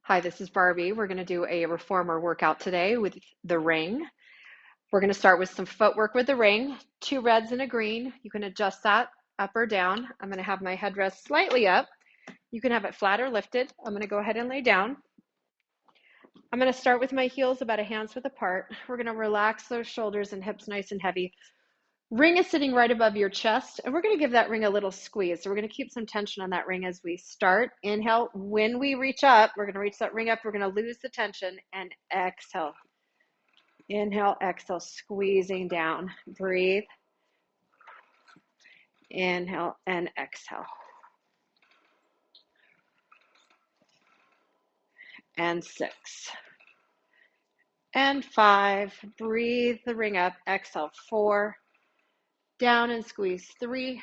Hi, this is Barbie. We're going to do a reformer workout today with the ring. We're going to start with some footwork with the ring, 2 reds and a green. You can adjust that up or down. I'm going to have my headrest slightly up. You can have it flat or lifted. I'm going to go ahead and lay down. I'm going to start with my heels about a hand's width apart. We're going to relax those shoulders and hips nice and heavy. Ring is sitting right above your chest, and we're going to give that ring a little squeeze. So we're going to keep some tension on that ring as we start. Inhale. When we reach up, we're going to reach that ring up. We're going to lose the tension and exhale. Inhale, exhale, squeezing down. Breathe. Inhale and exhale. And 6. And 5. Breathe the ring up. Exhale. 4. Down and squeeze. 3.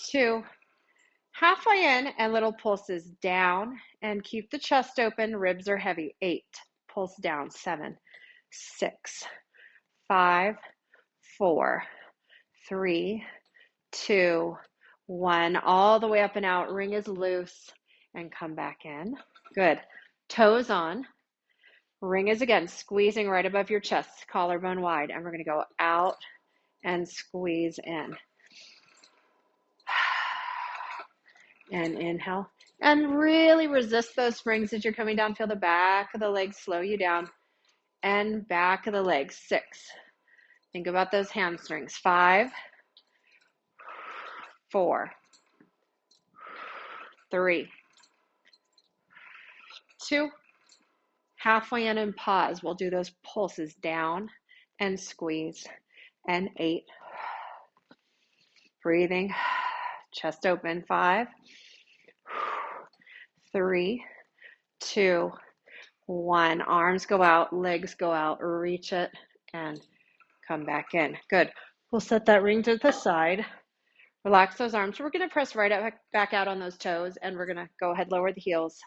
2. Halfway in and little pulses down and keep the chest open. Ribs are heavy. 8. Pulse down. 7. 6. 5. 4. 3. 2. 1. All the way up and out. Ring is loose and come back in. Good. Toes on. Ring is again squeezing right above your chest, collarbone wide. And we're going to go out and squeeze in. And inhale. And really resist those springs as you're coming down. Feel the back of the legs slow you down. And back of the legs. 6. Think about those hamstrings. 5. 4. 3. 2. Halfway in and pause. We'll do those pulses down and squeeze. And 8. Breathing. Chest open. 5. 3. 2. 1. Arms go out. Legs go out. Reach it and come back in. Good. We'll set that ring to the side. Relax those arms. We're going to press right up, back out on those toes, and we're going to go ahead, lower the heels,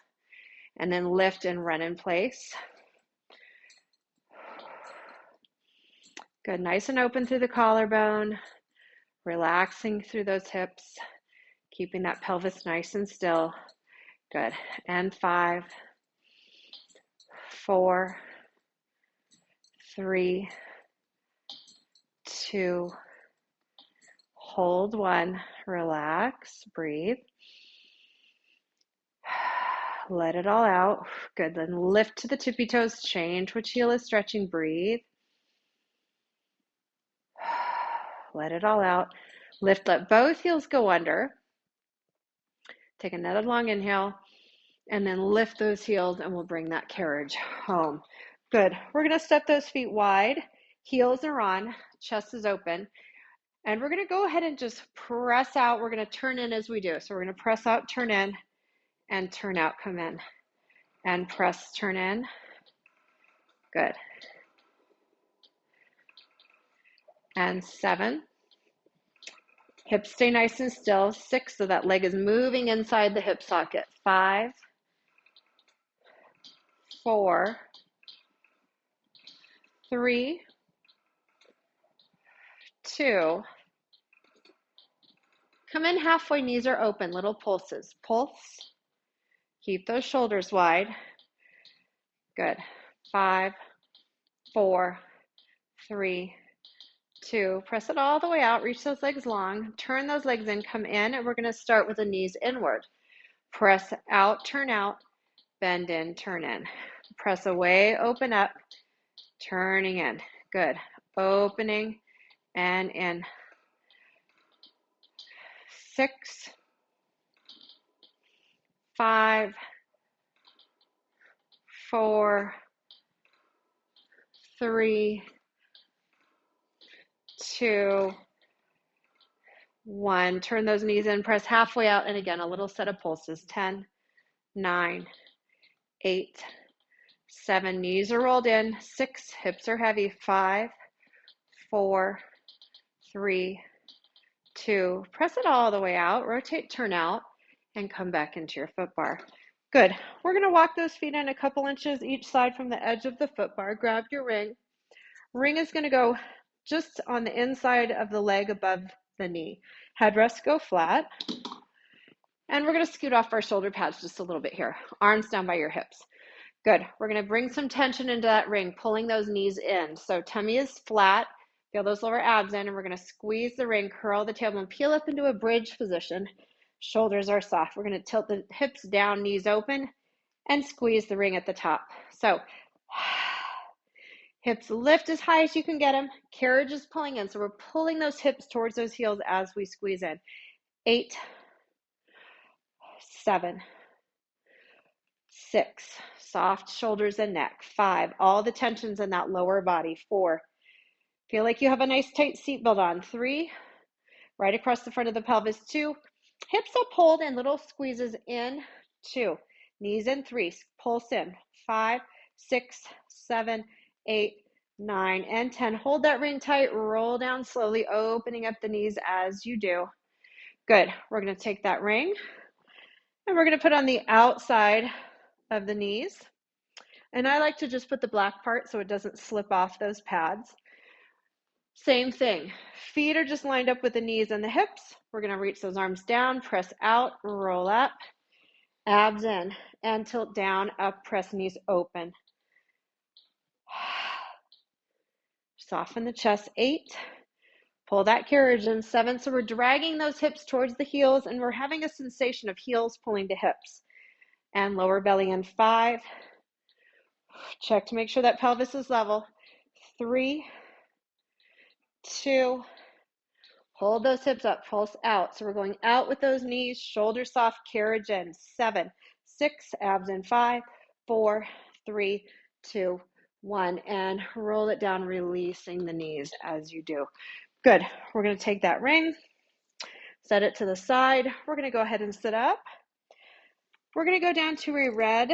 and then lift and run in place. Good. Nice and open through the collarbone, relaxing through those hips, keeping that pelvis nice and still. Good. And 5, 4, 3, 2, hold 1, relax, breathe. Let it all out. Good. Then lift to the tippy toes, change which heel is stretching, breathe. Let it all out. Lift, let both heels go under. Take another long inhale, and then lift those heels, and we'll bring that carriage home. Good. We're going to step those feet wide. Heels are on, chest is open. And we're going to go ahead and just press out. We're going to turn in as we do. So we're going to press out, turn in, and turn out, come in. And press, turn in. Good. And 7. Hips stay nice and still. 6, so that leg is moving inside the hip socket. 5, 4, 3, 2. Come in halfway, knees are open, little pulses. Pulse. Keep those shoulders wide. Good. 5, 4, 3, 2. Press it all the way out. Reach those legs long. Turn those legs in. Come in. And we're going to start with the knees inward. Press out, turn out, bend in, turn in. Press away, open up, turning in. Good. Opening and in. 6, 5, 4, 3, 2, 1. Turn those knees in, press halfway out, and again, a little set of pulses. 10, 9, 8, 7. Knees are rolled in. 6, hips are heavy. 5, 4, 3, 2. Press it all the way out. Rotate, turn out, and come back into your foot bar. Good. We're going to walk those feet in a couple inches each side from the edge of the foot bar. Grab your ring. Ring is going to go just on the inside of the leg above the knee. Headrest go flat. And we're going to scoot off our shoulder pads just a little bit here. Arms down by your hips. Good. We're going to bring some tension into that ring, pulling those knees in. So tummy is flat. Feel those lower abs in, and we're going to squeeze the ring, curl the tailbone, peel up into a bridge position. Shoulders are soft. We're going to tilt the hips down, knees open, and squeeze the ring at the top. So hips lift as high as you can get them. Carriage is pulling in. So we're pulling those hips towards those heels as we squeeze in. 8, 7, 6, soft shoulders and neck. 5, all the tensions in that lower body. 4, feel like you have a nice tight seatbelt on. 3, right across the front of the pelvis. 2, hips up, hold, and little squeezes in. 2, knees in. 3, pulse in. 5, 6, 7, 8, 9, and 10. Hold that ring tight. Roll down slowly, opening up the knees as you do. Good. We're going to take that ring and we're going to put on the outside of the knees. And I like to just put the black part so it doesn't slip off those pads. Same thing. Feet are just lined up with the knees and the hips. We're going to reach those arms down, press out, roll up, abs in, and tilt down, up, press knees open. Soften the chest. 8, pull that carriage in. 7, so we're dragging those hips towards the heels, and we're having a sensation of heels pulling to hips. And lower belly in. 5, check to make sure that pelvis is level. 3, 2, hold those hips up, pulse out. So we're going out with those knees, shoulders soft, carriage in. 7, 6, abs in. 5, 4, 3, 2, 1, and roll it down, releasing the knees as you do. Good. We're going to take that ring, set it to the side. We're going to go ahead and sit up. We're going to go down to a red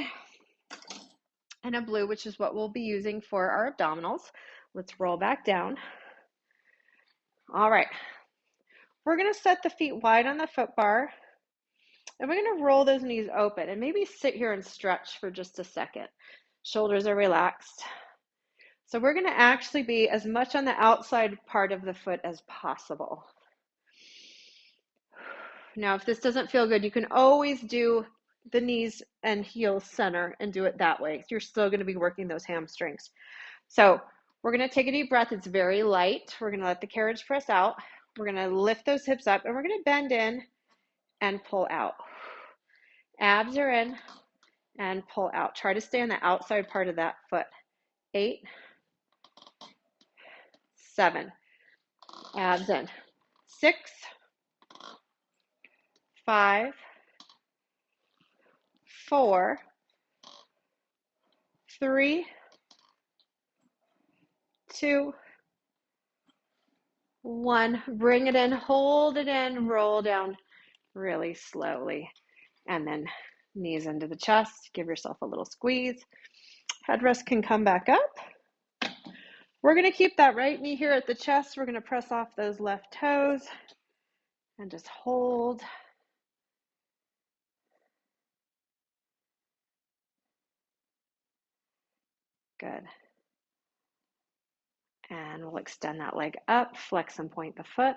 and a blue, which is what we'll be using for our abdominals. Let's roll back down. All right. We're going to set the feet wide on the foot bar, and we're going to roll those knees open and maybe sit here and stretch for just a second. Shoulders are relaxed. So we're going to actually be as much on the outside part of the foot as possible. Now, if this doesn't feel good, you can always do the knees and heels center and do it that way. You're still going to be working those hamstrings. So we're going to take a deep breath. It's very light. We're going to let the carriage press out. We're going to lift those hips up, and we're going to bend in and pull out. Abs are in and pull out. Try to stay on the outside part of that foot. 8, 7, abs in. 6, 5, 4, 3, 2, 1. Bring it in, hold it in, roll down really slowly. And then knees into the chest. Give yourself a little squeeze. Headrest can come back up. We're going to keep that right knee here at the chest. We're going to press off those left toes and just hold. Good. And we'll extend that leg up, flex and point the foot.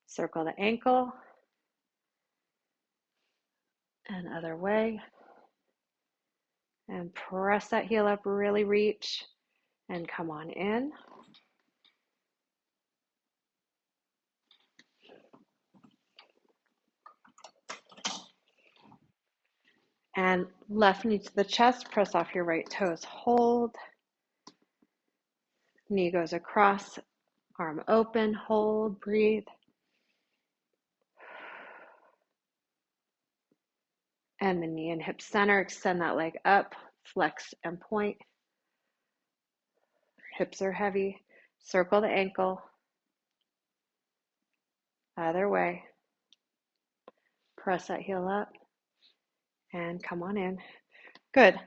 Circle the ankle. And other way. And press that heel up, really reach, and come on in. And left knee to the chest, press off your right toes, hold. Knee goes across, arm open, hold, breathe. And the knee and hip center, extend that leg up, flex and point. Hips are heavy, circle the ankle. Other way. Press that heel up and come on in. Good.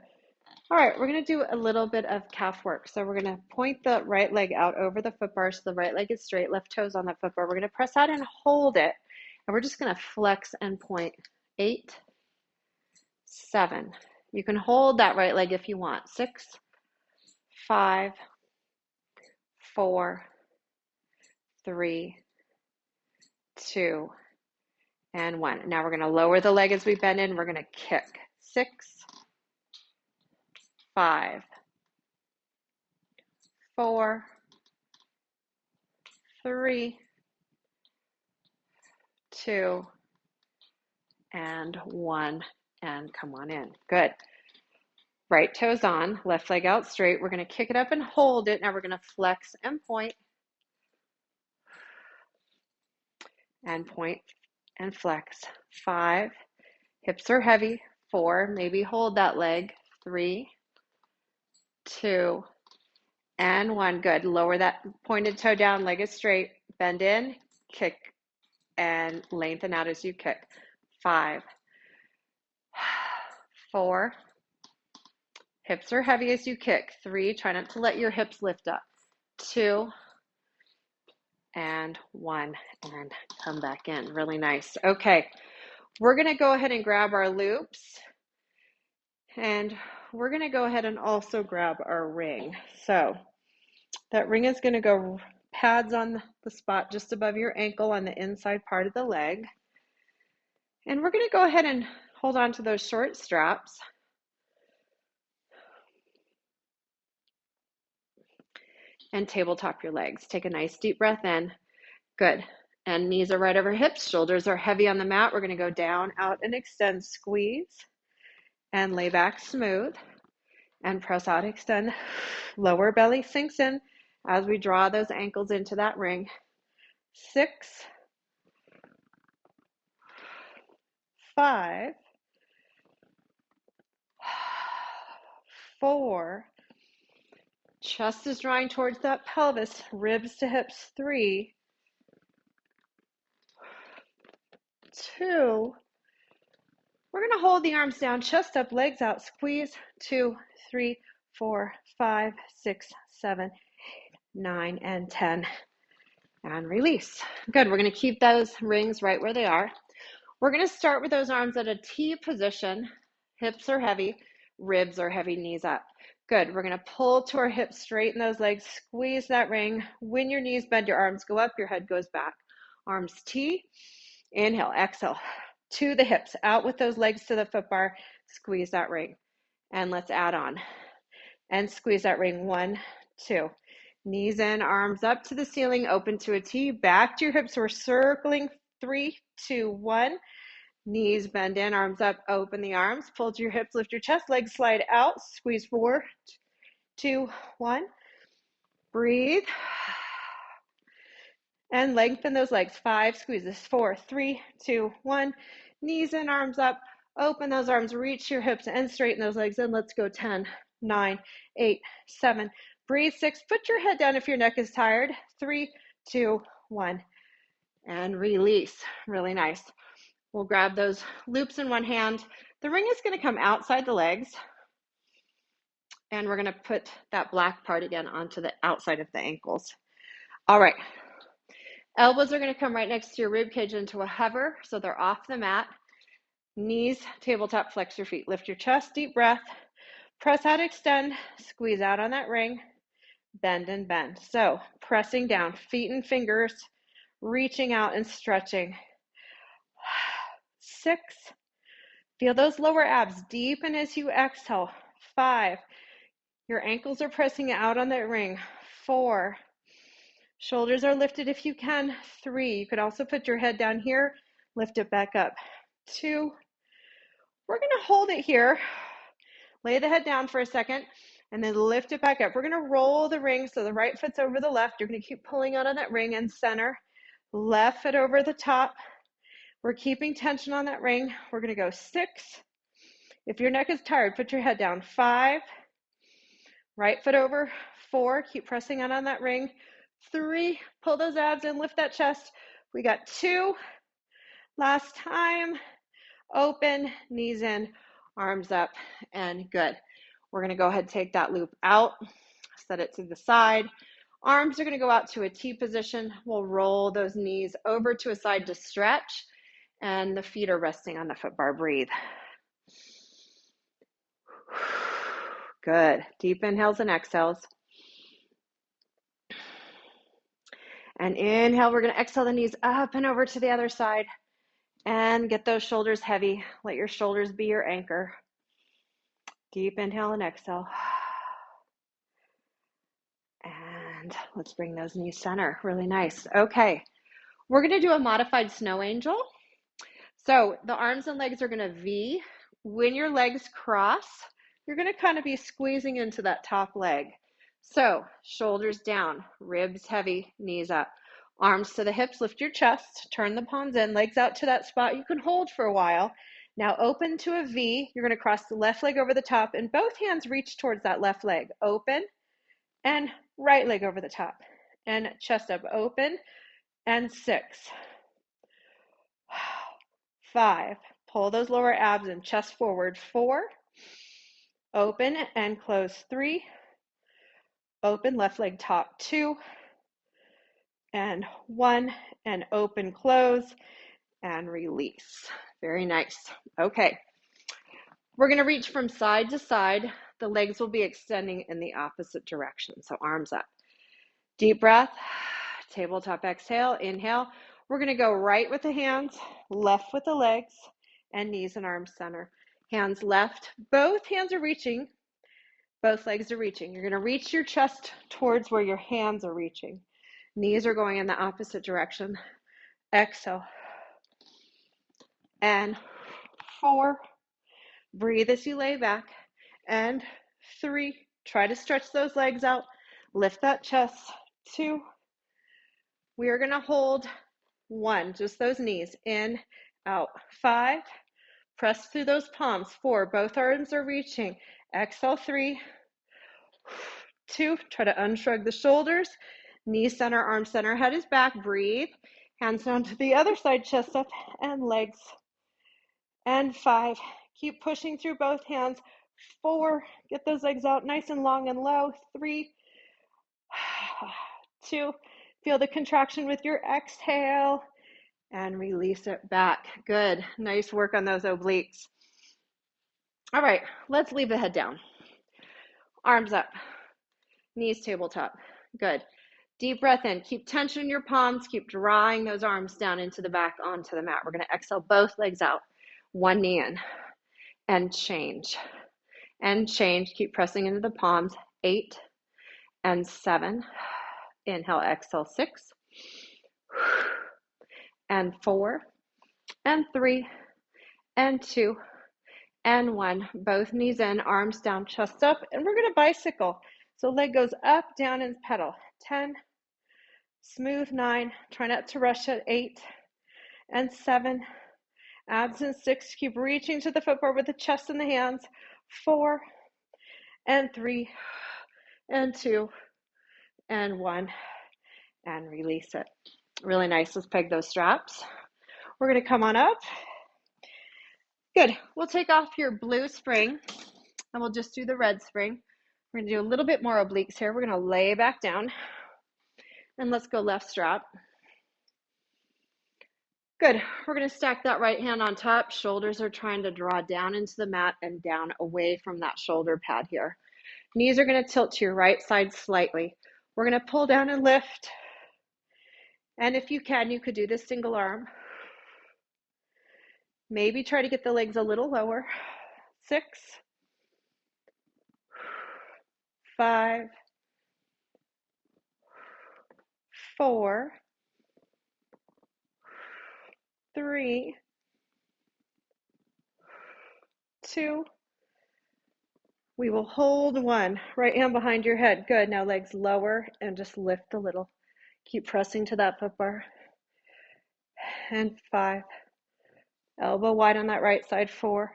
All right, we're going to do a little bit of calf work. So we're going to point the right leg out over the foot bar so the right leg is straight, left toes on the foot bar. We're going to press out and hold it. And we're just going to flex and point. 8, 7. You can hold that right leg if you want. 6, 5, 4, 3, 2, and 1. Now we're going to lower the leg as we bend in. We're going to kick. 6, 5, 4, 3, 2, and 1, and come on in. Good. Right toes on, left leg out straight. We're going to kick it up and hold it. Now we're going to flex and point and flex. 5, hips are heavy. 4, maybe hold that leg. 3, 2, and 1. Good. Lower that pointed toe down, leg is straight. Bend in, kick, and lengthen out as you kick. 5, 4, hips are heavy as you kick. 3, try not to let your hips lift up. 2, and 1, and come back in. Really nice. Okay, we're going to go ahead and grab our loops, and we're going to go ahead and also grab our ring. So that ring is going to go pads on the spot just above your ankle on the inside part of the leg. And we're going to go ahead and hold on to those short straps. And tabletop your legs. Take a nice deep breath in. Good. And knees are right over hips. Shoulders are heavy on the mat. We're going to go down, out, and extend. Squeeze. And lay back smooth. And press out, extend. Lower belly sinks in as we draw those ankles into that ring. 6, 5, 4, chest is drawing towards that pelvis, ribs to hips. 3, 2, we're going to hold the arms down, chest up, legs out, squeeze. 2, 3, 4, 5, 6, 7, 9, and 10, and release. Good. We're going to keep those rings right where they are. We're going to start with those arms at a T position. Hips are heavy, ribs are heavy, knees up. Good. We're going to pull to our hips, straighten those legs, squeeze that ring. When your knees bend, your arms go up, your head goes back. Arms T, inhale, exhale, to the hips, out with those legs to the foot bar, squeeze that ring. And let's add on. And squeeze that ring. 1, 2. Knees in, arms up to the ceiling, open to a T, back to your hips. We're circling. 3, 2, 1. Knees bend in, arms up, open the arms, pull to your hips, lift your chest, legs slide out, squeeze. 4, 2, 1. Breathe. And lengthen those legs. 5, squeezes. 4, 3, 2, 1. Knees in, arms up, open those arms, reach your hips and straighten those legs. And let's go. 10, 9, 8, 7. Breathe. 6, put your head down if your neck is tired. 3, 2, 1. And release. Really nice. We'll grab those loops in one hand. The ring is going to come outside the legs. And we're going to put that black part again onto the outside of the ankles. All right. Elbows are going to come right next to your rib cage into a hover, so they're off the mat. Knees, tabletop, flex your feet. Lift your chest, deep breath. Press out, extend, squeeze out on that ring. Bend and bend. So pressing down, feet and fingers, reaching out and stretching. 6, feel those lower abs deepen as you exhale. 5, your ankles are pressing out on that ring. 4, shoulders are lifted if you can. 3, you could also put your head down here, lift it back up. 2, we're going to hold it here. Lay the head down for a second and then lift it back up. We're going to roll the ring so the right foot's over the left. You're going to keep pulling out on that ring and center. Left foot over the top. We're keeping tension on that ring. We're going to go. 6. If your neck is tired, put your head down. 5. Right foot over. 4. Keep pressing out on that ring. 3. Pull those abs and lift that chest. We got 2. Last time. Open, knees in, arms up, and good. We're going to go ahead and take that loop out, set it to the side. Arms are going to go out to a T position. We'll roll those knees over to a side to stretch, and the feet are resting on the foot bar. Breathe. Good. Deep inhales and exhales. And inhale, we're going to exhale the knees up and over to the other side. And get those shoulders heavy. Let your shoulders be your anchor. Deep inhale and exhale. And let's bring those knees center. Really nice. Okay. We're going to do a modified snow angel. So the arms and legs are going to V. When your legs cross, you're going to kind of be squeezing into that top leg. So shoulders down, ribs heavy, knees up. Arms to the hips, lift your chest, turn the palms in, legs out to that spot you can hold for a while. Now open to a V. You're going to cross the left leg over the top and both hands reach towards that left leg. Open and right leg over the top. And chest up, open and 6. 5. Pull those lower abs and chest forward. 4. Open and close. 3. Open, left leg top. 2. And 1. And open, close, and release. Very nice. Okay. We're going to reach from side to side. The legs will be extending in the opposite direction. So arms up. Deep breath. Tabletop exhale. Inhale. We're going to go right with the hands, left with the legs, and knees and arms center. Hands left. Both hands are reaching. Both legs are reaching. You're going to reach your chest towards where your hands are reaching. Knees are going in the opposite direction. Exhale. And 4. Breathe as you lay back. And 3. Try to stretch those legs out. Lift that chest. 2. We are going to hold 1. Just those knees. In, out. 5. Press through those palms. 4. Both arms are reaching. Exhale. 3. 2. Try to unshrug the shoulders. Knees center, arm center, head is back. Breathe. Hands down to the other side, chest up, and legs. And 5. Keep pushing through both hands. 4. Get those legs out nice and long and low. 3. 2. Feel the contraction with your exhale. And release it back. Good. Nice work on those obliques. All right. Let's leave the head down. Arms up. Knees tabletop. Good. Deep breath in. Keep tension in your palms. Keep drawing those arms down into the back onto the mat. We're going to exhale both legs out. 1 knee in. And change. And change. Keep pressing into the palms. 8 and 7. Inhale, exhale. 6 and 4 and 3 and 2 and 1. Both knees in, arms down, chest up. And we're going to bicycle. So leg goes up, down, and pedal. 10. Smooth. 9. Try not to rush at 8 and 7. Abs and 6. Keep reaching to the footboard with the chest and the hands. 4 and 3 and 2 and 1. And release it. Really nice. Let's peg those straps. We're going to come on up. Good. We'll take off your blue spring and we'll just do the red spring. We're going to do a little bit more obliques here. We're going to lay back down and let's go left strap. Good. We're going to stack that right hand on top. Shoulders are trying to draw down into the mat and down away from that shoulder pad here. Knees are going to tilt to your right side slightly. We're going to pull down and lift. And if you can, you could do this single arm. Maybe try to get the legs a little lower. 6, 5, 4, 3, 2. We will hold 1. Right hand behind your head. Good. Now legs lower and just lift a little. Keep pressing to that foot bar. And 5. Elbow wide on that right side. 4.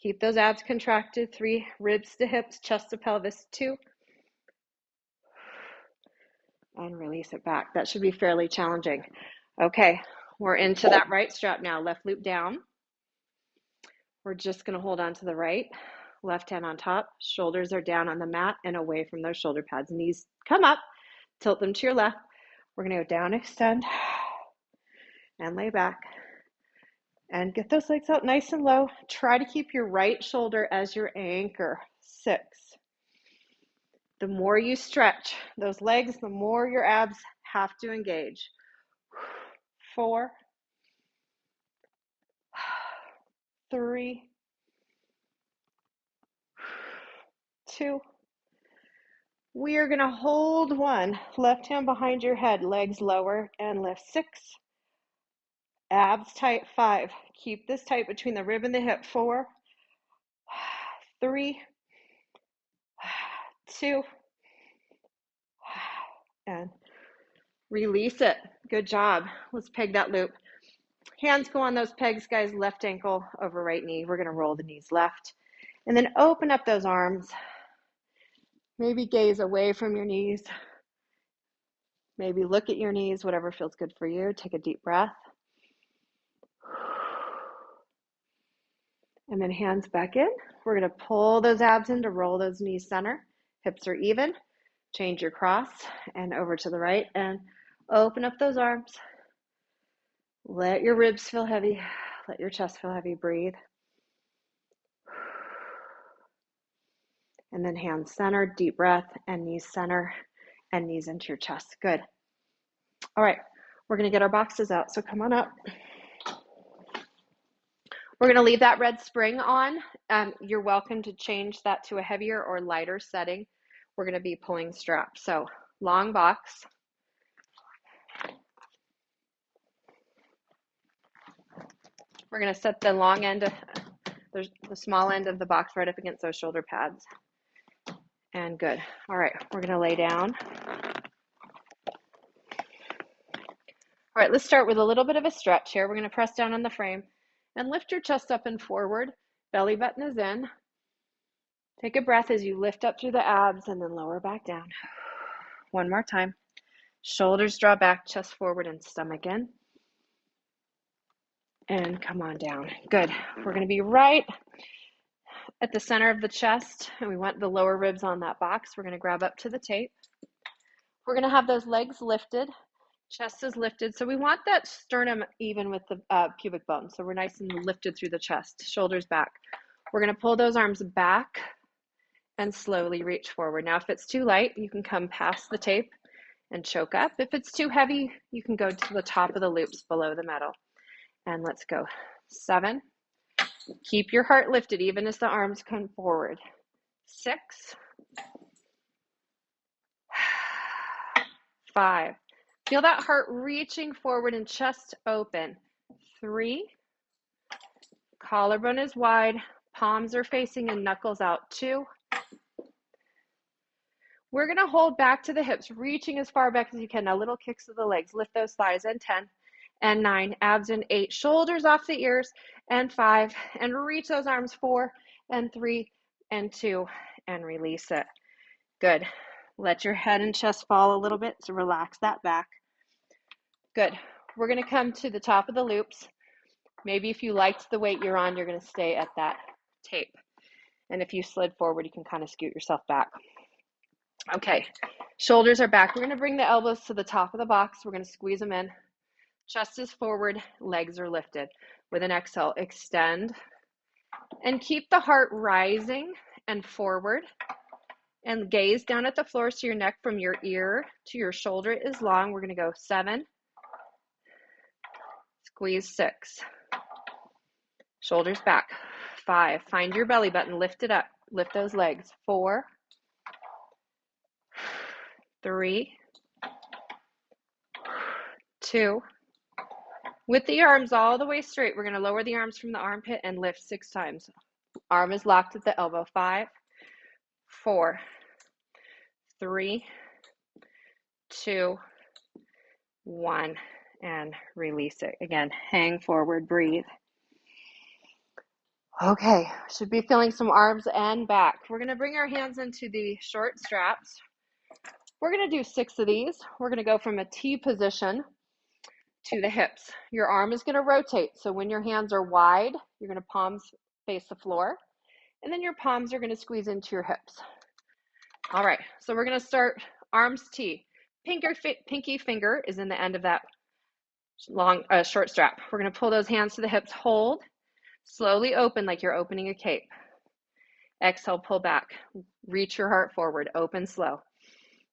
Keep those abs contracted. 3. Ribs to hips, chest to pelvis. 2. And release it back. That should be fairly challenging. Okay, we're into that right strap now. Left loop down. We're just going to hold on to the right. Left hand on top. Shoulders are down on the mat and away from those shoulder pads. Knees come up. Tilt them to your left. We're going to go down, extend, and lay back. And get those legs out nice and low. Try to keep your right shoulder as your anchor. 6. The more you stretch those legs, the more your abs have to engage. 4, 3, 2. We are going to hold 1. Left hand behind your head, legs lower, and lift. 6. Abs tight. 5. Keep this tight between the rib and the hip. 4, 3, 2, and release it. Good job. Let's peg that loop. Hands go on those pegs, guys. Left ankle over right knee. We're going to roll the knees left. And then open up those arms. Maybe gaze away from your knees. Maybe look at your knees, whatever feels good for you. Take a deep breath. And then hands back in. We're going to pull those abs in to roll those knees center. Hips are even. Change your cross and over to the right and open up those arms. Let your ribs feel heavy. Let your chest feel heavy. Breathe. And then hands center, deep breath, and knees center, and knees into your chest. Good. All right, we're going to get our boxes out, so come on up. We're going to leave that red spring on. You're welcome to change that to a heavier or lighter setting. We're going to be pulling straps. So long box. We're going to set the long end, there's the small end of the box right up against those shoulder pads. And good. All right, we're going to lay down. All right, let's start with a little bit of a stretch here. We're going to press down on the frame and lift your chest up and forward. Belly button is in. Take a breath as you lift up through the abs and then lower back down. One more time. Shoulders draw back, chest forward, and stomach in. And come on down. Good. We're going to be right at the center of the chest, and we want the lower ribs on that box. We're going to grab up to the tape. We're going to have those legs lifted. Chest is lifted. So we want that sternum even with the pubic bone. So we're nice and lifted through the chest, shoulders back. We're going to pull those arms back and slowly reach forward. Now, if it's too light, you can come past the tape and choke up. If it's too heavy, you can go to the top of the loops below the metal. And let's go. 7. Keep your heart lifted even as the arms come forward. 6. 5. Feel that heart reaching forward and chest open. 3. Collarbone is wide. Palms are facing and knuckles out. 2. We're going to hold back to the hips, reaching as far back as you can. Now, little kicks of the legs. Lift those thighs. And 10. And 9. Abs and 8. Shoulders off the ears. And 5. And reach those arms. 4. And 3. And 2. And release it. Good. Let your head and chest fall a little bit. So relax that back. Good. We're going to come to the top of the loops. Maybe if you liked the weight you're on, you're going to stay at that tape. And if you slid forward, you can kind of scoot yourself back. Okay. Shoulders are back. We're going to bring the elbows to the top of the box. We're going to squeeze them in. Chest is forward. Legs are lifted. With an exhale, extend. And keep the heart rising and forward. And gaze down at the floor so your neck from your ear to your shoulder is long. We're going to go 7. Squeeze 6. Shoulders back. 5. Find your belly button. Lift it up. Lift those legs. 4. 3. 2. With the arms all the way straight, we're going to lower the arms from the armpit and lift 6 times. Arm is locked at the elbow. 5. 4. 3. 2. 1. And release it. Again, hang forward, breathe. Okay, should be feeling some arms and back. We're going to bring our hands into the short straps. We're going to do 6 of these. We're going to go from a T position to the hips. Your arm is going to rotate. So when your hands are wide, you're going to palms face the floor. And then your palms are going to squeeze into your hips. All right, so we're going to start arms T. Pinky finger is in the end of that long short strap. We're going to pull those hands to the hips. Hold. Slowly open like you're opening a cape. Exhale, pull back. Reach your heart forward. Open slow.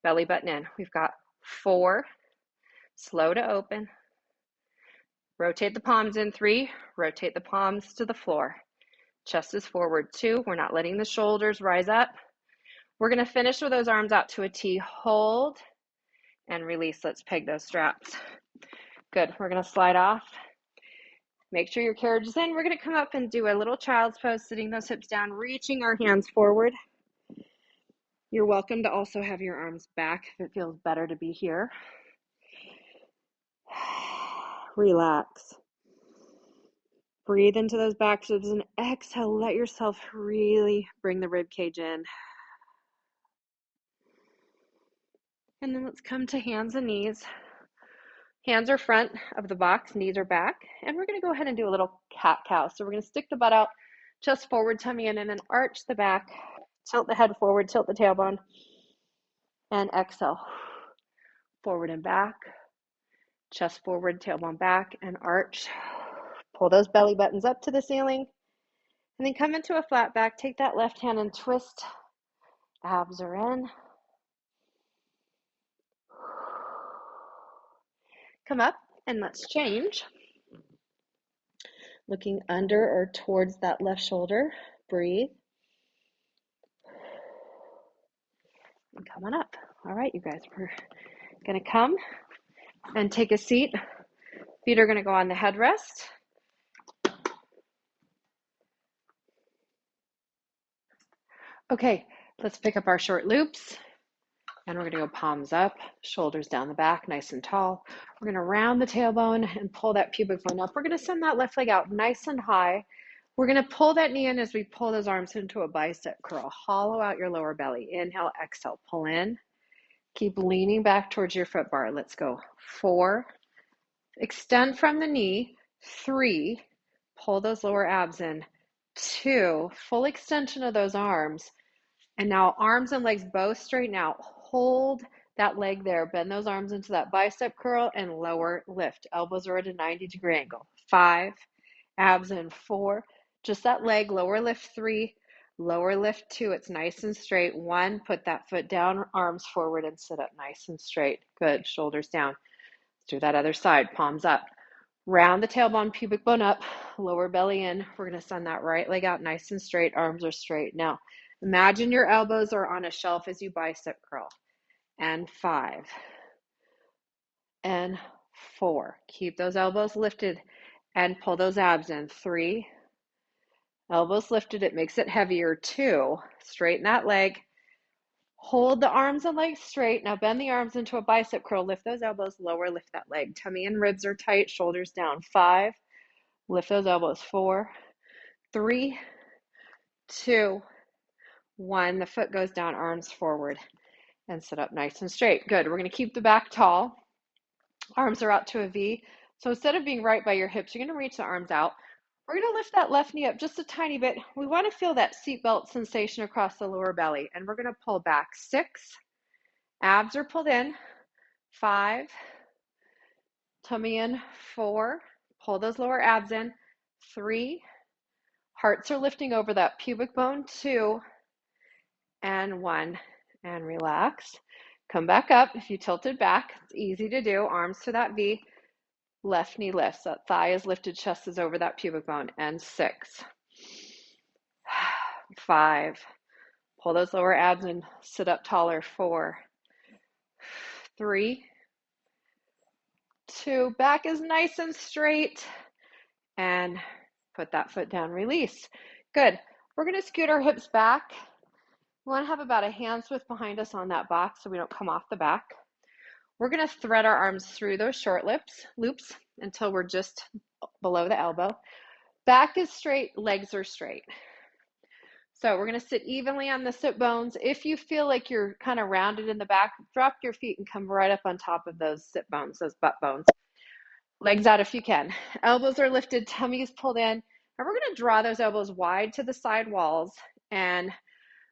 Belly button in. We've got 4, Slow to open. Rotate the palms in. 3, rotate the palms to the floor. Chest is forward. 2, we're not letting the shoulders rise up. We're going to finish with those arms out to a T. Hold and release. Let's peg those straps. Good. We're going to slide off. Make sure your carriage is in. We're going to come up and do a little child's pose, sitting those hips down, reaching our hands forward. You're welcome to also have your arms back if it feels better to be here. Relax. Breathe into those back ribs and exhale. Let yourself really bring the rib cage in. And then let's come to hands and knees. Hands are front of the box, knees are back. And we're going to go ahead and do a little cat-cow. So we're going to stick the butt out, chest forward, tummy in, and then arch the back. Tilt the head forward, tilt the tailbone. And exhale. Forward and back. Chest forward, tailbone back, and arch. Pull those belly buttons up to the ceiling. And then come into a flat back. Take that left hand and twist. Abs are in. Come up and let's change. Looking under or towards that left shoulder. Breathe. And come on up. All right, you guys, we're going to come and take a seat. Feet are going to go on the headrest. Okay, let's pick up our short loops. And we're going to go palms up, shoulders down the back, nice and tall. We're going to round the tailbone and pull that pubic bone up. We're going to send that left leg out nice and high. We're going to pull that knee in as we pull those arms into a bicep curl. Hollow out your lower belly. Inhale, exhale, pull in. Keep leaning back towards your foot bar. Let's go. 4, extend from the knee. 3, pull those lower abs in. 2, full extension of those arms. And now arms and legs both straighten out. Hold that leg there. Bend those arms into that bicep curl and lower lift. Elbows are at a 90-degree angle. 5, abs in. 4, just that leg. Lower lift. 3, lower lift. 2, it's nice and straight. 1, put that foot down, arms forward and sit up nice and straight. Good, shoulders down. Let's do that other side, palms up. Round the tailbone, pubic bone up, lower belly in. We're going to send that right leg out nice and straight. Arms are straight. Now, imagine your elbows are on a shelf as you bicep curl. And 5. And 4. Keep those elbows lifted and pull those abs in. 3. Elbows lifted. It makes it heavier. 2. Straighten that leg. Hold the arms and legs straight. Now bend the arms into a bicep curl. Lift those elbows. Lower, lift that leg. Tummy and ribs are tight. Shoulders down. 5. Lift those elbows. 4, 3, 2, 1. The foot goes down, arms forward, and sit up nice and straight. Good. We're going to keep the back tall. Arms are out to a V. So instead of being right by your hips, you're going to reach the arms out. We're going to lift that left knee up just a tiny bit. We want to feel that seatbelt sensation across the lower belly. And we're going to pull back. 6. Abs are pulled in. 5. Tummy in. 4. Pull those lower abs in. 3. Hearts are lifting over that pubic bone. 2. And 1. And relax. Come back up. If you tilted back, it's easy to do. Arms to that V. Left knee lifts. That thigh is lifted. Chest is over that pubic bone. And 6. 5. Pull those lower abs and sit up taller. 4. 3. 2. Back is nice and straight. And put that foot down. Release. Good. We're going to scoot our hips back. We want to have about a hand's width behind us on that box so we don't come off the back. We're going to thread our arms through those short loops until we're just below the elbow. Back is straight, legs are straight. So we're going to sit evenly on the sit bones. If you feel like you're kind of rounded in the back, drop your feet and come right up on top of those sit bones, those butt bones. Legs out if you can. Elbows are lifted, tummy is pulled in. And we're going to draw those elbows wide to the side walls, and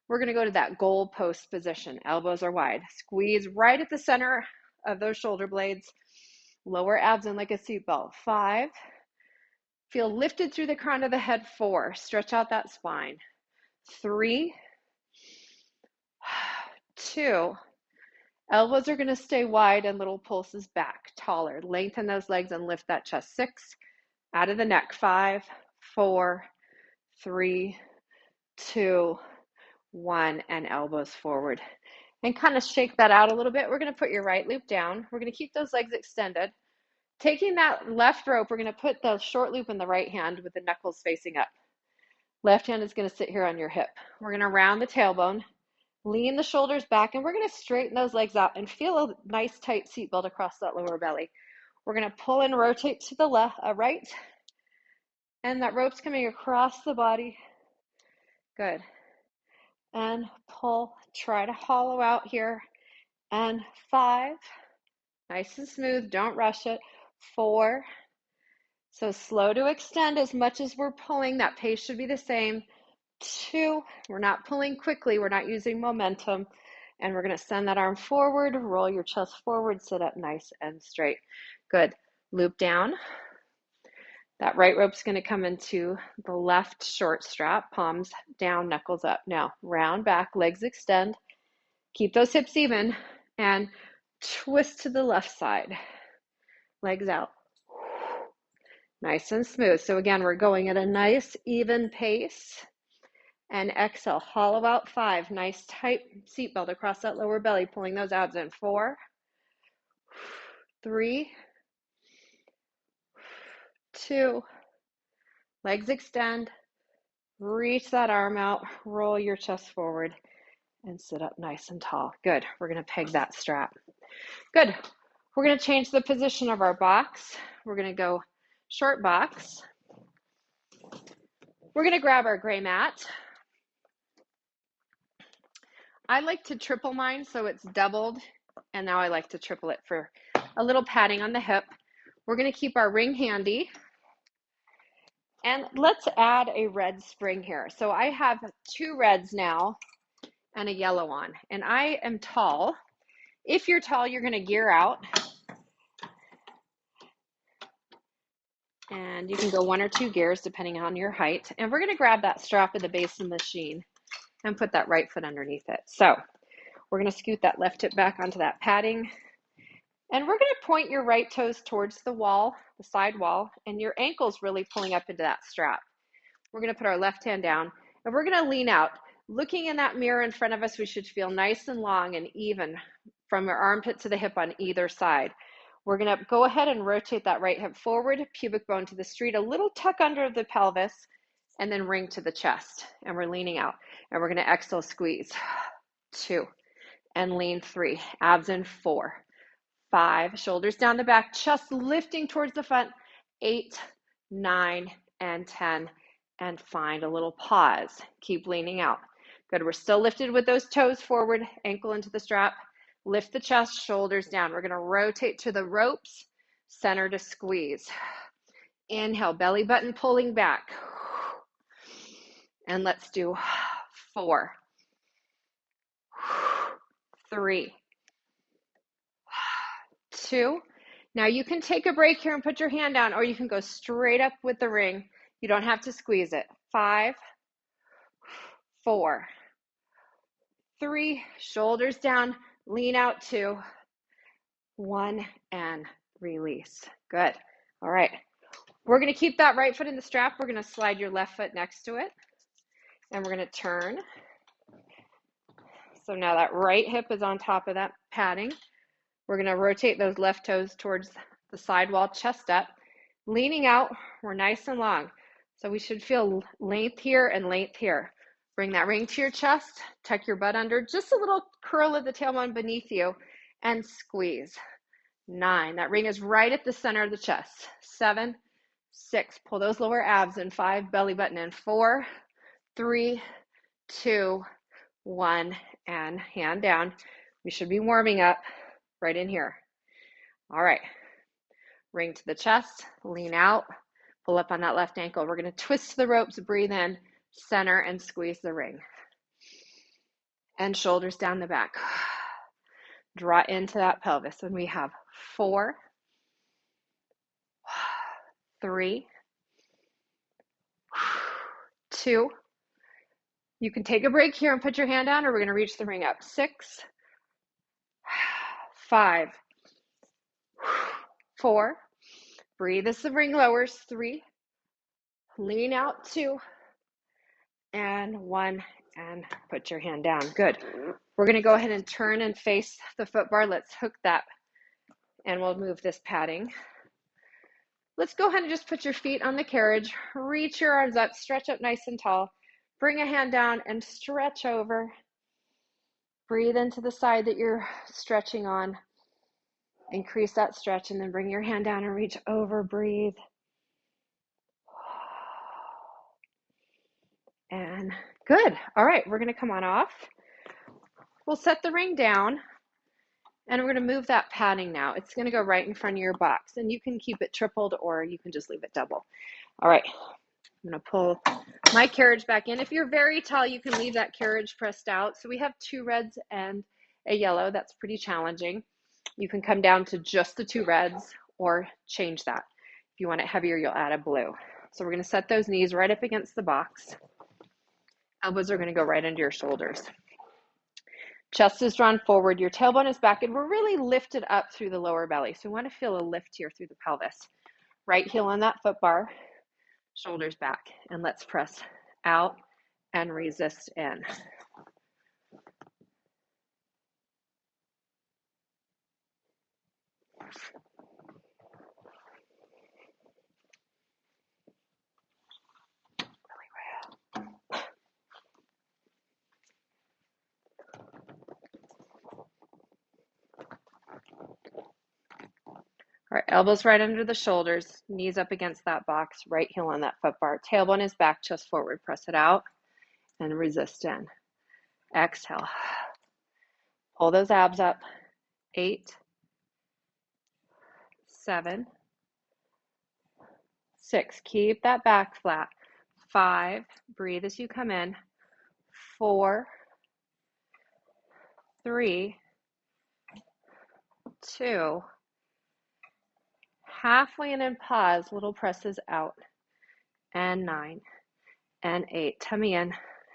we're going to go to that goal post position. Elbows are wide. Squeeze right at the center of those shoulder blades. Lower abs in like a seatbelt. 5. Feel lifted through the crown of the head. 4. Stretch out that spine. 3, 2, Elbows are going to stay wide and little pulses back, taller. Lengthen those legs and lift that chest. 6, out of the neck. 5, 4, 3, 2, 1, and elbows forward. And kind of shake that out a little bit. We're going to put your right loop down. We're going to keep those legs extended. Taking that left rope, we're going to put the short loop in the right hand with the knuckles facing up. Left hand is going to sit here on your hip. We're going to round the tailbone, lean the shoulders back, and we're going to straighten those legs out and feel a nice tight seatbelt across that lower belly. We're going to pull and rotate to the left, right, and that rope's coming across the body. Good. And pull, try to hollow out here. And 5, nice and smooth, don't rush it. 4, so slow to extend as much as we're pulling. That pace should be the same. 2, we're not pulling quickly, we're not using momentum. And we're going to send that arm forward, roll your chest forward, sit up nice and straight. Good. Loop down. That right rope's going to come into the left short strap, palms down, knuckles up. Now, round back, legs extend. Keep those hips even and twist to the left side. Legs out. Nice and smooth. So again, we're going at a nice even pace. And exhale, hollow out. 5, nice tight seatbelt across that lower belly, pulling those abs in. 4, 3, 2, legs extend, reach that arm out, roll your chest forward, and sit up nice and tall. Good. We're going to peg that strap. Good. We're going to change the position of our box. We're going to go short box. We're going to grab our gray mat. I like to triple mine so it's doubled, and now I like to triple it for a little padding on the hip. We're going to keep our ring handy, and let's add a red spring here. So I have 2 reds now and a yellow on, and I am tall. If you're tall, you're going to gear out, and you can go 1 or 2 gears depending on your height. And we're going to grab that strap at the base of the machine and put that right foot underneath it. So we're going to scoot that left hip back onto that padding, and we're going to point your right toes towards the wall, the side wall, and your ankle's really pulling up into that strap. We're going to put our left hand down, and we're going to lean out. Looking in that mirror in front of us, we should feel nice and long and even from our armpit to the hip on either side. We're going to go ahead and rotate that right hip forward, pubic bone to the street, a little tuck under the pelvis, and then ring to the chest. And we're leaning out. And we're going to exhale, squeeze. 2, and lean. 3, abs in. 4, 5, shoulders down the back, chest lifting towards the front. 8, 9, and 10. And find a little pause. Keep leaning out. Good. We're still lifted with those toes forward, ankle into the strap. Lift the chest, shoulders down. We're going to rotate to the ropes, center to squeeze. Inhale, belly button pulling back. And let's do 4, 3, 2. Now you can take a break here and put your hand down, or you can go straight up with the ring. You don't have to squeeze it. 5, 4, 3, shoulders down, lean out. 2, 1, and release. Good. All right. We're going to keep that right foot in the strap. We're going to slide your left foot next to it, and we're going to turn. So now that right hip is on top of that padding. We're going to rotate those left toes towards the side wall, chest up. Leaning out, we're nice and long. So we should feel length here and length here. Bring that ring to your chest, tuck your butt under, just a little curl of the tailbone beneath you, and squeeze. 9, that ring is right at the center of the chest. 7, 6, pull those lower abs in. 5, belly button in. 4, 3, 2, 1, and hand down. We should be warming up right in here. All right. Ring to the chest, lean out, pull up on that left ankle. We're going to twist the ropes, breathe in, center, and squeeze the ring. And shoulders down the back. Draw into that pelvis. And we have 4, 3, 2. You can take a break here and put your hand down, or we're going to reach the ring up. 6, 5, 4, breathe as the ring lowers, 3, lean out, 2, and 1, and put your hand down. Good. We're going to go ahead and turn and face the foot bar. Let's hook that, and we'll move this padding. Let's go ahead and just put your feet on the carriage. Reach your arms up, stretch up nice and tall. Bring a hand down and stretch over. Breathe into the side that you're stretching on. Increase that stretch, and then bring your hand down and reach over. Breathe. And good. All right, we're going to come on off. We'll set the ring down, and we're going to move that padding now. It's going to go right in front of your box, and you can keep it tripled or you can just leave it double. All right, I'm going to pull my carriage back in. If you're very tall, you can leave that carriage pressed out. So we have 2 reds and a yellow. That's pretty challenging. You can come down to just the 2 reds or change that. If you want it heavier, you'll add a blue. So we're going to set those knees right up against the box. Elbows are going to go right under your shoulders. Chest is drawn forward, your tailbone is back, and we're really lifted up through the lower belly. So we want to feel a lift here through the pelvis. Right heel on that foot bar, shoulders back, and let's press out and resist in. All right, elbows right under the shoulders, knees up against that box, right heel on that foot bar. Tailbone is back, chest forward. Press it out and resist in. Exhale. Pull those abs up. 8, 7, 6. Keep that back flat. 5. Breathe as you come in. 4, 3, 2. Halfway in and pause, little presses out. And 9, and 8. Tummy in.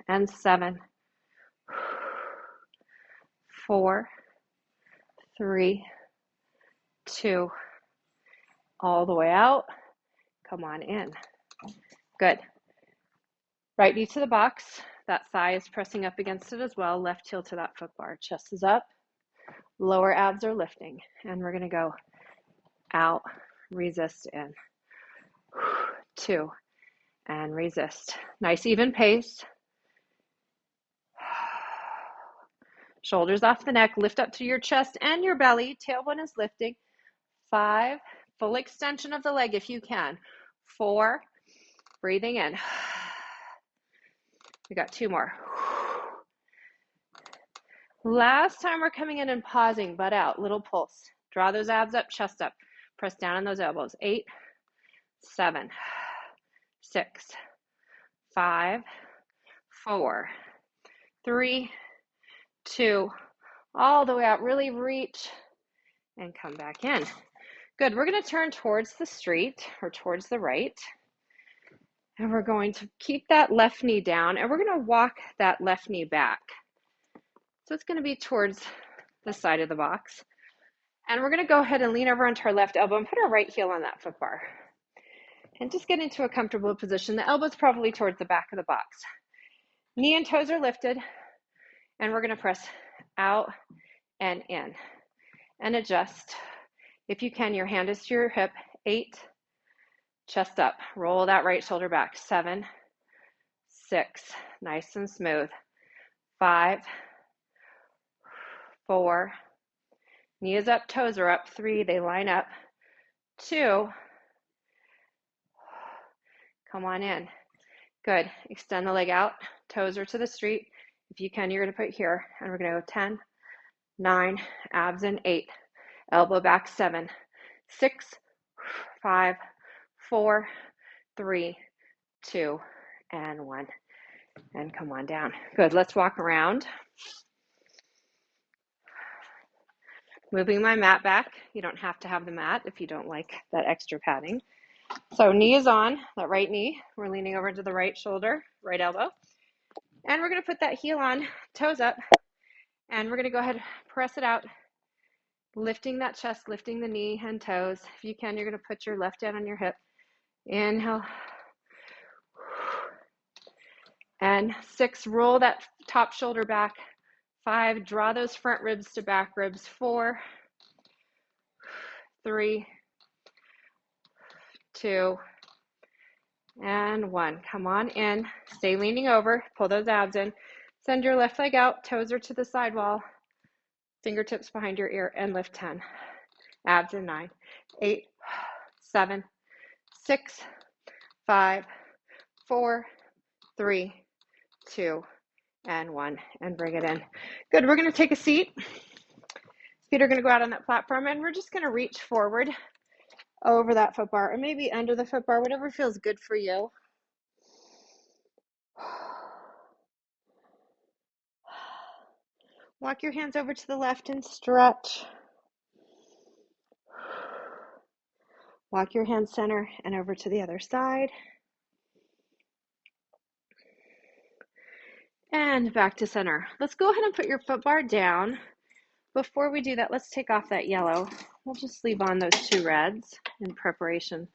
And 7, 4, 3, 2. All the way out. Come on in. Good. Right knee to the box. That thigh is pressing up against it as well. Left heel to that foot bar. Chest is up. Lower abs are lifting. And we're going to go out, resist in. 2, and resist. Nice even pace. Shoulders off the neck. Lift up to your chest and your belly. Tailbone is lifting. 5. Full extension of the leg if you can. 4. Breathing in. We got 2 more. Last time we're coming in and pausing, butt out, little pulse. Draw those abs up, chest up. Press down on those elbows. 8, 7, 6, 5, 4, 3, 2. All the way out. Really reach and come back in. Good. We're going to turn towards the street or towards the right. And we're going to keep that left knee down, and we're going to walk that left knee back. So it's going to be towards the side of the box. And we're going to go ahead and lean over onto our left elbow and put our right heel on that foot bar. And just get into a comfortable position. The elbow's probably towards the back of the box. Knee and toes are lifted. And we're going to press out and in. And adjust. If you can, your hand is to your hip. 8. Chest up. Roll that right shoulder back. 7, 6. Nice and smooth. 5, 4. Knee is up, toes are up. 3. They line up. 2. Come on in. Good. Extend the leg out. Toes are to the street. If you can, you're going to put here. And we're going to go 10, 9, abs in. 8. Elbow back. 7, 6, 5, 4, 3, 2, and 1. And come on down. Good. Let's walk around. Moving my mat back. You don't have to have the mat if you don't like that extra padding. So knee is on, that right knee. We're leaning over to the right shoulder, right elbow. And we're going to put that heel on, toes up. And we're going to go ahead, press it out, Lifting that chest, lifting the knee and toes. If you can, you're going to put your left hand on your hip. Inhale. And 6, roll that top shoulder back. 5, draw those front ribs to back ribs. 4, 3, 2, and 1. Come on in. Stay leaning over. Pull those abs in. Send your left leg out. Toes are to the side wall. Fingertips behind your ear, and lift 10. Abs in 9, 8, 7, 6, 5, 4, 3, 2, and 1. And bring it in. Good. We're going to take a seat. Feet are going to go out on that platform, and we're just going to reach forward over that foot bar, or maybe under the foot bar, whatever feels good for you. Walk your hands over to the left and stretch. Walk your hands center and over to the other side. And back to center. Let's go ahead and put your foot bar down. Before we do that, let's take off that yellow. We'll just leave on those 2 reds in preparation.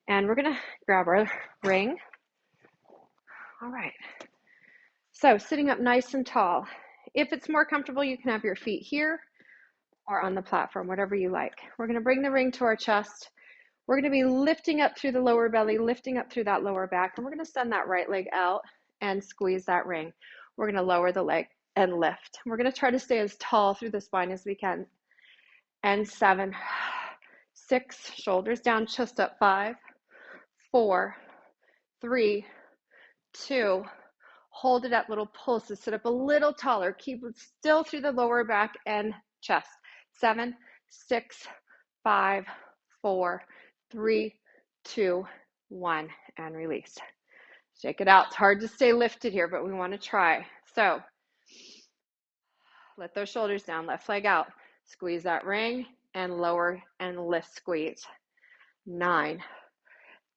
And we're going to grab our ring. All right. So sitting up nice and tall. If it's more comfortable, you can have your feet here or on the platform, whatever you like. We're going to bring the ring to our chest. We're going to be lifting up through the lower belly, lifting up through that lower back, and we're going to send that right leg out and squeeze that ring. We're going to lower the leg and lift. We're going to try to stay as tall through the spine as we can. And 7, 6, shoulders down, chest up. 5, 4, 3, 2, hold it at little pulses. Sit up a little taller. Keep it still through the lower back and chest. 7, 6, 5, 4, 3, 2, 1, and release. Shake it out. It's hard to stay lifted here, but we want to try. So let those shoulders down, left leg out. Squeeze that ring and lower and lift, squeeze. 9,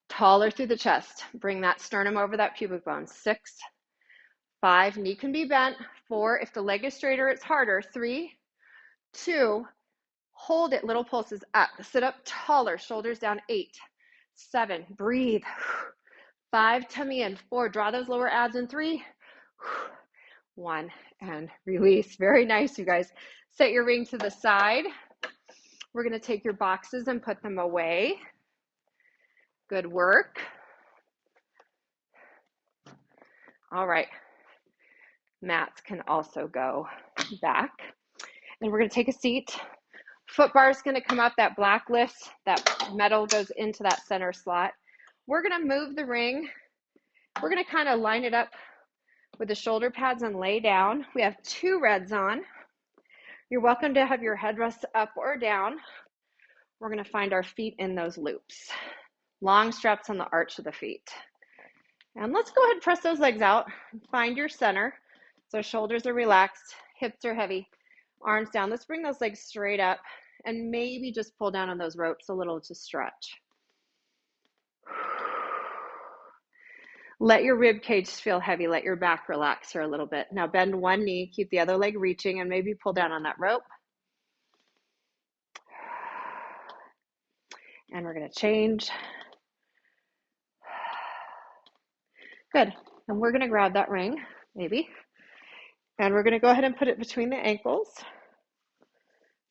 taller through the chest. Bring that sternum over that pubic bone. 6, 5, knee can be bent. 4, if the leg is straighter, it's harder. 3, 2, hold it, little pulses up. Sit up taller, shoulders down. 8, 7, breathe. 5, tummy in. 4, draw those lower abs in. 3, 1, and release. Very nice, you guys. Set your ring to the side. We're going to take your boxes and put them away. Good work. All right. Mats can also go back. And we're going to take a seat. Foot bar is going to come up. That black lifts. That metal goes into that center slot. We're going to move the ring. We're going to kind of line it up with the shoulder pads and lay down. We have 2 reds on. You're welcome to have your headrest up or down. We're going to find our feet in those loops. Long straps on the arch of the feet. And let's go ahead and press those legs out. Find your center. So shoulders are relaxed, hips are heavy, arms down. Let's bring those legs straight up and maybe just pull down on those ropes a little to stretch. Let your rib cage feel heavy. Let your back relax here a little bit. Now bend one knee, keep the other leg reaching, and maybe pull down on that rope. And we're going to change. Good. And we're going to grab that ring, maybe. And we're going to go ahead and put it between the ankles.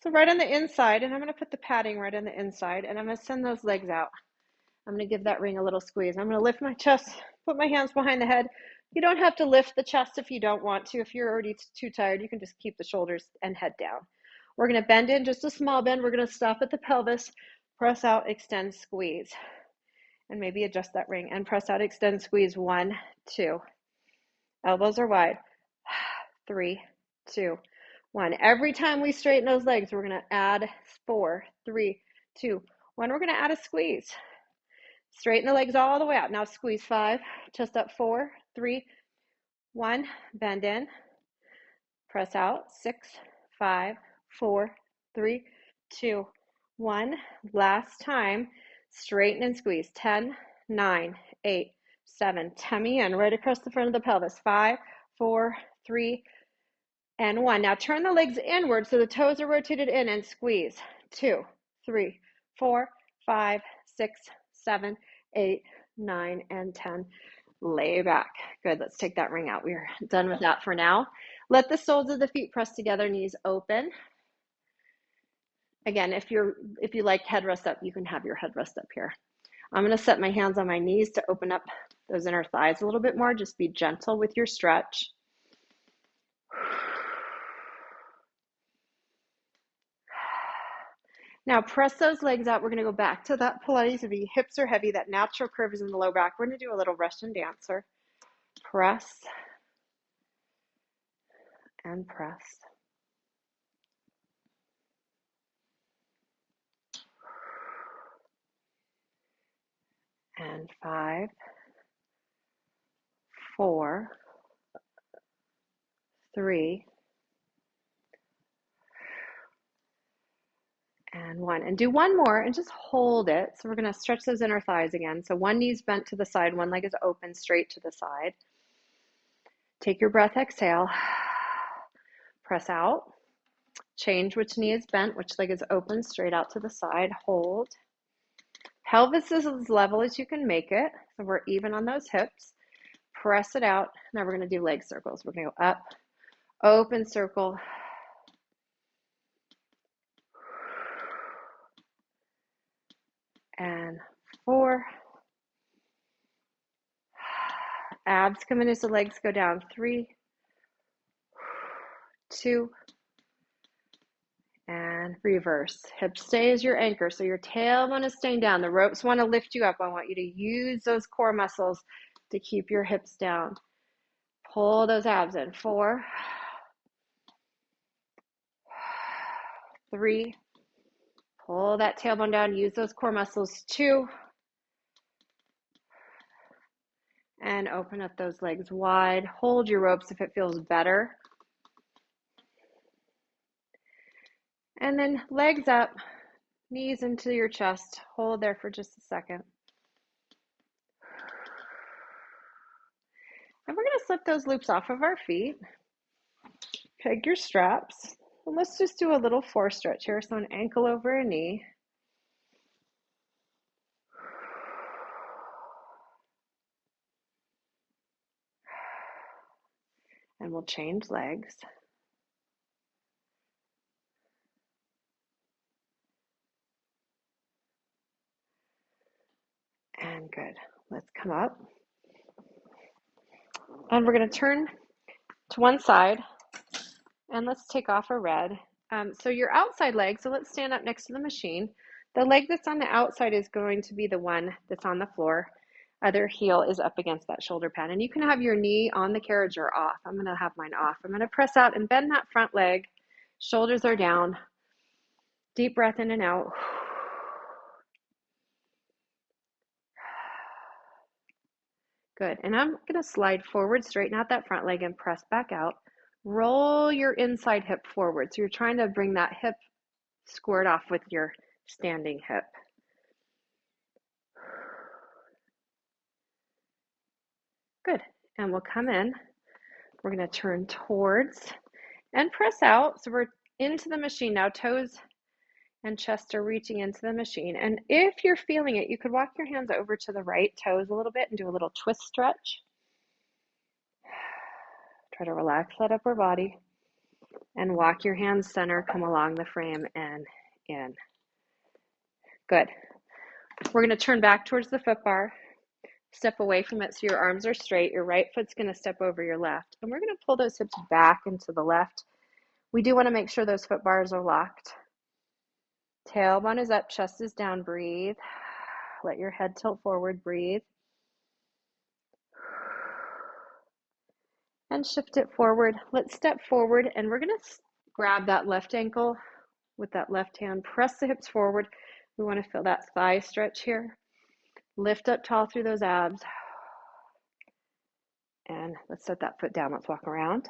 So right on the inside, and I'm going to put the padding right on the inside, and I'm going to send those legs out. I'm going to give that ring a little squeeze. I'm going to lift my chest, put my hands behind the head. You don't have to lift the chest if you don't want to. If you're already too tired, you can just keep the shoulders and head down. We're going to bend in, just a small bend. We're going to stop at the pelvis, press out, extend, squeeze. And maybe adjust that ring and press out, extend, squeeze. 1, 2. Elbows are wide. 3, 2, 1. Every time we straighten those legs, we're going to add 4, 3, 2, 1. We're going to add a squeeze. Straighten the legs all the way out. Now squeeze. 5, chest up. 4, 3, 1. Bend in. Press out. 6, 5, 4, 3, 2, 1. Last time. Straighten and squeeze. 10, 9, 8, 7. Tummy in right across the front of the pelvis. 5, 4, 3, And 1. Now turn the legs inward so the toes are rotated in and squeeze. 2, 3, 4, 5, 6, 7, 8, 9, and 10. Lay back. Good. Let's take that ring out. We're done with that for now. Let the soles of the feet press together, knees open. Again, if you like headrest up, you can have your headrest up here. I'm going to set my hands on my knees to open up those inner thighs a little bit more. Just be gentle with your stretch. Now press those legs out. We're going to go back to that Pilates. If your hips are heavy, that natural curve is in the low back. We're going to do a little Russian dancer. Press and press. And 5, 4, 3, and 1. And do one more and just hold it. So we're going to stretch those inner thighs again. So one knee's bent to the side, one leg is open straight to the side. Take your breath, exhale. Press out. Change which knee is bent, which leg is open, straight out to the side. Hold. Pelvis is as level as you can make it. So we're even on those hips. Press it out. Now we're going to do leg circles. We're going to go up, open circle, and 4. Abs come in as the legs go down. 3, 2, and reverse. Hips stay as your anchor. So your tailbone is staying down. The ropes want to lift you up. I want you to use those core muscles to keep your hips down. Pull those abs in. 4, 3, pull that tailbone down. Use those core muscles. 2, and open up those legs wide. Hold your ropes if it feels better. And then legs up, knees into your chest. Hold there for just a second. And we're going to slip those loops off of our feet. Peg your straps. And let's just do a little 4 stretch here. So an ankle over a knee. And we'll change legs. And good. Let's come up. And we're going to turn to one side. And let's take off a red. So your outside leg, so let's stand up next to the machine. The leg that's on the outside is going to be the one that's on the floor. Other heel is up against that shoulder pad. And you can have your knee on the carriage or off. I'm going to have mine off. I'm going to press out and bend that front leg. Shoulders are down. Deep breath in and out. Good. And I'm going to slide forward, straighten out that front leg and press back out. Roll your inside hip forward. So you're trying to bring that hip squared off with your standing hip. Good. And we'll come in. We're going to turn towards and press out. So we're into the machine now. Toes and chest are reaching into the machine. And if you're feeling it, you could walk your hands over to the right toes a little bit and do a little twist stretch. Try to relax that upper body and walk your hands center, come along the frame and in. Good. We're going to turn back towards the foot bar. Step away from it so your arms are straight. Your right foot's going to step over your left. And we're going to pull those hips back into the left. We do want to make sure those foot bars are locked. Tailbone is up, chest is down. Breathe. Let your head tilt forward. Breathe. And shift it forward. Let's step forward and we're going to grab that left ankle with that left hand. Press the hips forward. We want to feel that thigh stretch here. Lift up tall through those abs. And let's set that foot down. Let's walk around.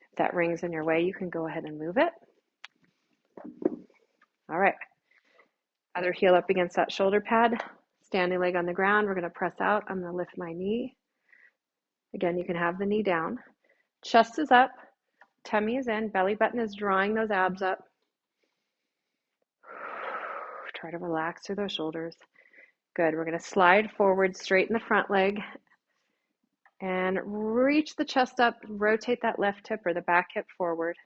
If that ring's in your way, you can go ahead and move it. All right. Other heel up against that shoulder pad. Standing leg on the ground. We're going to press out. I'm going to lift my knee. Again, you can have the knee down. Chest is up. Tummy is in, belly button is drawing those abs up. Try to relax through those shoulders. Good. We're going to slide forward, straighten the front leg, and reach the chest up. Rotate that left hip or the back hip forward.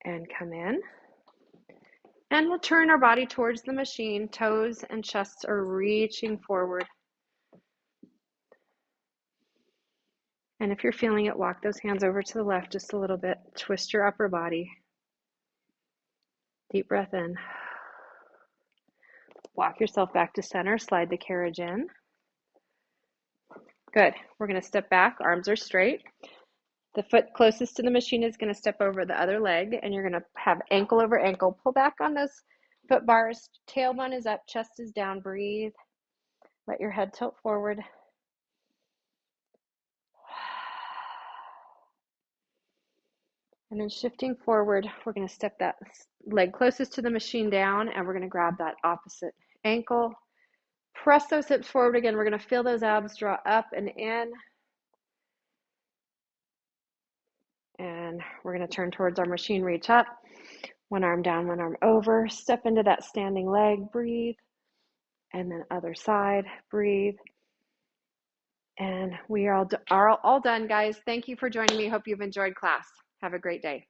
And come in. And we'll turn our body towards the machine. Toes and chests are reaching forward. And if you're feeling it, walk those hands over to the left just a little bit. Twist your upper body. Deep breath in. Walk yourself back to center. Slide the carriage in. Good. We're going to step back. Arms are straight. The foot closest to the machine is going to step over the other leg, and you're going to have ankle over ankle. Pull back on those foot bars. Tailbone is up, chest is down. Breathe. Let your head tilt forward. And then shifting forward, we're going to step that leg closest to the machine down, and we're going to grab that opposite ankle. Press those hips forward again. We're going to feel those abs draw up and in. And we're going to turn towards our machine, reach up. One arm down, one arm over. Step into that standing leg, breathe. And then other side, breathe. And we are all done, guys. Thank you for joining me. Hope you've enjoyed class. Have a great day.